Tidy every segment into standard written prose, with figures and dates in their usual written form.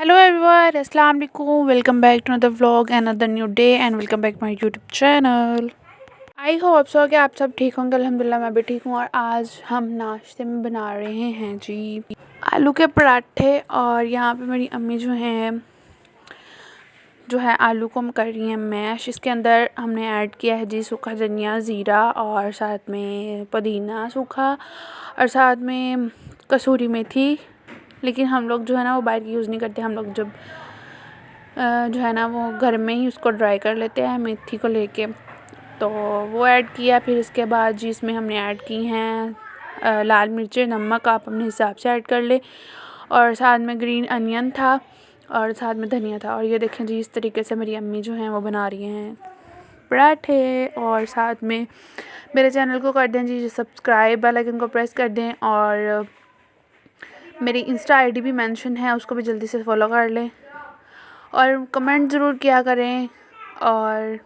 Hello everyone, Assalamu alaikum. Welcome back to another vlog, another new day, and welcome back to my YouTube channel. I hope so कि आप सब ठीक होंगे। अल्हम्दुलिल्लाह मैं भी ठीक हूँ। और आज हम नाश्ते में बना रहे हैं जी आलू के पराठे। और यहाँ पे मेरी अम्मी जो है आलू को हम कर रही हैं मैश। इसके अंदर हमने ऐड किया है जी सूखा धनिया, ज़ीरा और साथ में पुदीना सूखा और साथ में कसूरी मेथी। लेकिन हम लोग जो है ना वो बाहर की यूज़ नहीं करते। हम लोग जब जो है ना वो घर में ही उसको ड्राई कर लेते हैं मेथी को लेके। तो वो ऐड किया। फिर इसके बाद जी इसमें हमने ऐड की हैं लाल मिर्चें, नमक आप अपने हिसाब से ऐड कर ले। और साथ में ग्रीन अनियन था और साथ में धनिया था। और ये देखें जी इस तरीके से मेरी अम्मी जो हैं वो बना रही हैं पराठे। और साथ में मेरे चैनल को कर दें जी सब्सक्राइब, बेल आइकन को प्रेस कर दें। और मेरी इंस्टा आईडी भी मेंशन है, उसको भी जल्दी से फॉलो कर लें और कमेंट ज़रूर किया करें। और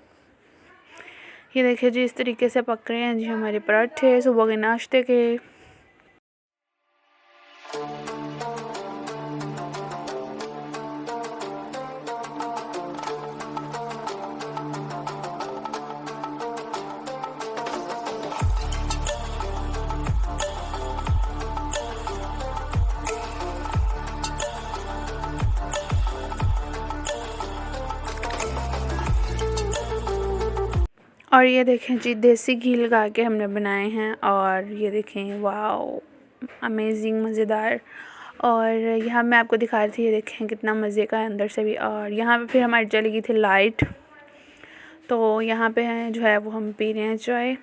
ये देखिए जी इस तरीके से पक रहे हैं जी हमारे पराठे सुबह के नाश्ते के। और ये देखें जी देसी घी लगा के हमने बनाए हैं। और ये देखें वाओ अमेजिंग मज़ेदार। और यहाँ मैं आपको दिखा रही थी, ये देखें कितना मज़े का है अंदर से भी। और यहाँ पे फिर हमारी चली गई थी लाइट, तो यहाँ पे हैं जो है वो हम पी रहे हैं चाय।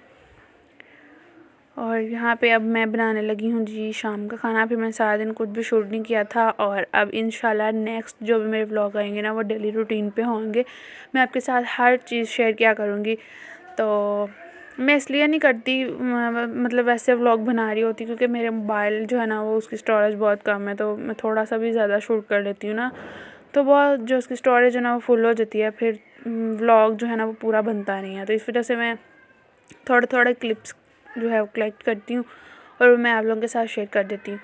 और यहाँ पे अब मैं बनाने लगी हूँ जी शाम का खाना। फिर मैं सारा दिन कुछ भी शूट नहीं किया था। और अब इंशाल्लाह नेक्स्ट जो भी मेरे व्लॉग आएंगे ना वो डेली रूटीन पे होंगे। मैं आपके साथ हर चीज़ शेयर किया करूँगी। तो मैं इसलिए नहीं करती मतलब वैसे व्लॉग बना रही होती क्योंकि मेरे मोबाइल जो है ना वो उसकी स्टोरेज बहुत कम है। तो मैं थोड़ा सा भी ज़्यादा शूट कर लेती हूँ ना तो बहुत जो उसकी स्टोरेज है ना वो फुल हो जाती है। फिर व्लॉग जो है ना वो पूरा बनता नहीं है। तो इस वजह से मैं थोड़े थोड़े क्लिप्स जो है वो कलेक्ट करती हूँ और मैं आप लोगों के साथ शेयर कर देती हूँ।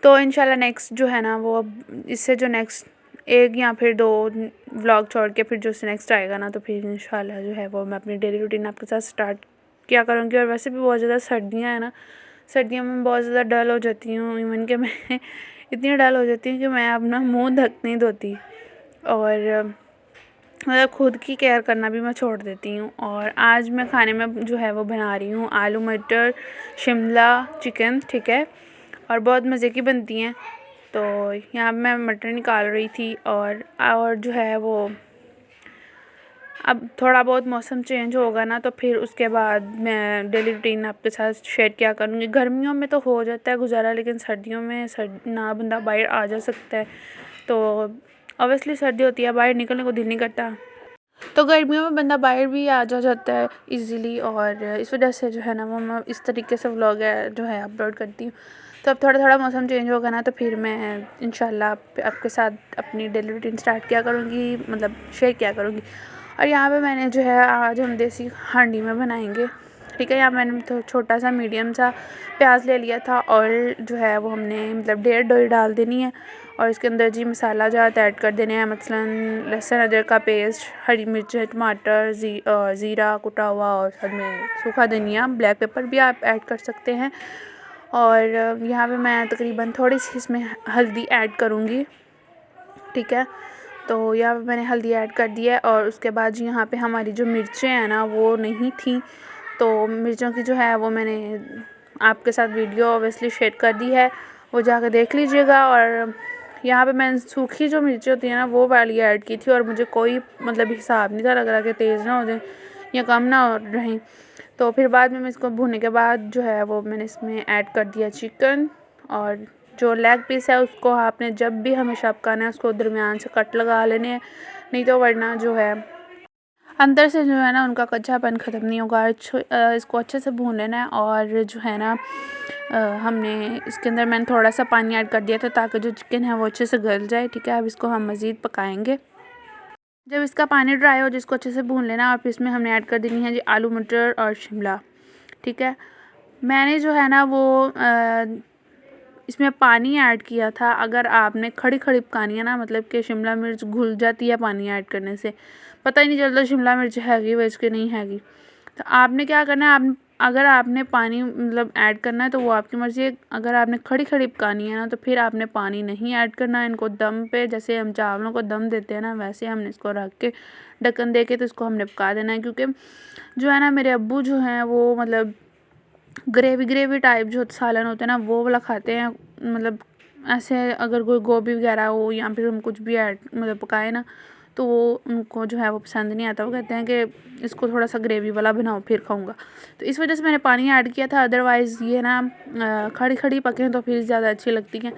तो इंशाल्लाह नेक्स्ट जो है ना वो अब इससे जो नेक्स्ट एक या फिर दो व्लॉग छोड़ के फिर जो से नेक्स्ट आएगा ना तो फिर इंशाल्लाह जो है वो मैं अपनी डेली रूटीन आपके साथ स्टार्ट किया करूँगी। और वैसे भी बहुत ज़्यादा सर्दियाँ हैं ना, सर्दियों में बहुत ज़्यादा डल हो जाती हूँ। इवन कि मैं इतनी डल हो जाती हूँ कि मैं अपना मुँह ढक नहीं धोती और मतलब खुद की केयर करना भी मैं छोड़ देती हूँ। और आज मैं खाने में जो है वो बना रही हूँ आलू मटर शिमला चिकन, ठीक है। और बहुत मज़े की बनती हैं। तो यहाँ मैं मटर निकाल रही थी। और जो है वो अब थोड़ा बहुत मौसम चेंज होगा ना तो फिर उसके बाद मैं डेली रूटीन आपके साथ शेयर किया करूँगी। गर्मियों में तो हो जाता है गुजारा, लेकिन सर्दियों में ना बंदा बाहर आ जा सकता है। तो ऑब्वियसली सर्दी होती है, बाहर निकलने को दिल नहीं करता। तो गर्मियों में बंदा बाहर भी आ जा जाता है इजीली। और इस वजह से जो है ना वो मैं इस तरीके से व्लॉग है जो है अपलोड करती हूँ। तो अब थोड़ा थोड़ा मौसम चेंज होगा ना तो फिर मैं इंशाल्लाह आपके साथ अपनी डेली रूटीन स्टार्ट किया करूँगी, मतलब शेयर किया करूँगी। और यहाँ पे मैंने जो है आज हम देसी हांडी में बनाएंगे, ठीक है। यहाँ मैंने तो छोटा सा मीडियम सा प्याज ले लिया था और जो है वो हमने मतलब 1.5 डाल देनी है। और इसके अंदर जी मसाला जात ऐड कर देने हैं, मसलन लहसुन अदरक का पेस्ट, हरी मिर्च, टमाटर, ज़ीरा कुटा हुआ और साथ में सूखा धनिया, ब्लैक पेपर भी आप ऐड कर सकते हैं। और यहाँ पे मैं तकरीबन थोड़ी सी इसमें हल्दी ऐड करूँगी, ठीक है। तो यहाँ पे मैंने हल्दी ऐड कर दी है। और उसके बाद जी यहाँ पे हमारी जो मिर्चें हैं ना वो नहीं थी, तो मिर्चों की जो है वो मैंने आपके साथ वीडियो ऑब्वियसली शेयर कर दी है, वो जाकर देख लीजिएगा। और यहाँ पे मैंने सूखी जो मिर्ची होती है ना वो वाली ऐड की थी और मुझे कोई मतलब हिसाब नहीं था लग रहा कि तेज़ ना हो जाए या कम ना हो रहें। तो फिर बाद में मैं इसको भूनने के बाद जो है वो मैंने इसमें ऐड कर दिया चिकन। और जो लेग पीस है उसको आपने जब भी हमेशा पकाना है उसको दरमियान से कट लगा लेने हैं, नहीं तो वरना जो है अंदर से जो है ना उनका कच्चापन ख़त्म नहीं होगा। इसको अच्छे से भून लेना है। और जो है ना हमने इसके अंदर मैंने थोड़ा सा पानी ऐड कर दिया था ताकि जो चिकन है वो अच्छे से गल जाए, ठीक है। अब इसको हम मज़ीद पकाएंगे। जब इसका पानी ड्राई हो जिसको अच्छे से भून लेना और फिर इसमें हमने ऐड कर देनी है जी आलू मटर और शिमला, ठीक है। मैंने जो है ना वो इसमें पानी ऐड किया था। अगर आपने खड़ी खड़ी पकानी है ना, मतलब कि शिमला मिर्च घुल जाती है पानी ऐड करने से, पता ही नहीं चलता शिमला मिर्च हैगी वेज के नहीं हैगी। तो आपने क्या करना है, अगर आपने पानी मतलब ऐड करना है तो वो आपकी मर्ज़ी है। अगर आपने खड़ी खड़ी पकानी है ना तो फिर आपने पानी नहीं ऐड करना है। इनको दम पे, जैसे हम चावलों को दम देते हैं ना, वैसे हमने इसको रख के ढक्कन दे के तो इसको हमने पका देना है। क्योंकि जो है ना, मेरे अब्बू जो हैं वो मतलब ग्रेवी ग्रेवी टाइप जो सालन होते हैं ना वो वाला खाते हैं। मतलब ऐसे अगर कोई गोभी वगैरह हो या फिर हम कुछ भी ऐड मतलब पकाए ना, तो वो उनको जो है वो पसंद नहीं आता। वो कहते हैं कि इसको थोड़ा सा ग्रेवी वाला बनाओ फिर खाऊंगा। तो इस वजह से मैंने पानी ऐड किया था। अदरवाइज़ ये ना खड़ी खड़ी पकें तो फिर ज़्यादा अच्छी लगती हैं।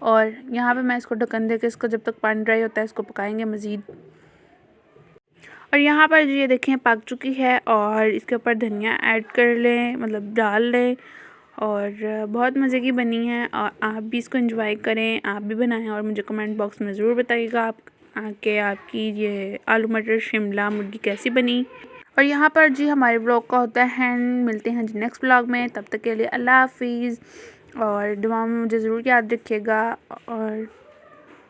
और यहाँ पे मैं इसको ढक्कन दे के इसको जब तक पानी ड्राई होता है इसको पकाएंगे मज़ीद। और यहाँ पर ये देखें पक चुकी है और इसके ऊपर धनिया ऐड कर लें, मतलब डाल लें। और बहुत मज़े की बनी है और आप भी इसको एंजॉय करें, आप भी बनाएं और मुझे कमेंट बॉक्स में ज़रूर बताइएगा आप कि आपकी ये आलू मटर शिमला मुर्गी कैसी बनी। और यहाँ पर जी हमारे ब्लॉग का होता है एंड। मिलते हैं जी नेक्स्ट ब्लॉग में, तब तक के लिए अल्लाह हाफिज़। और दुआ में मुझे ज़रूर याद रखिएगा और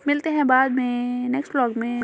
मिलते हैं बाद में नेक्स्ट ब्लॉग में।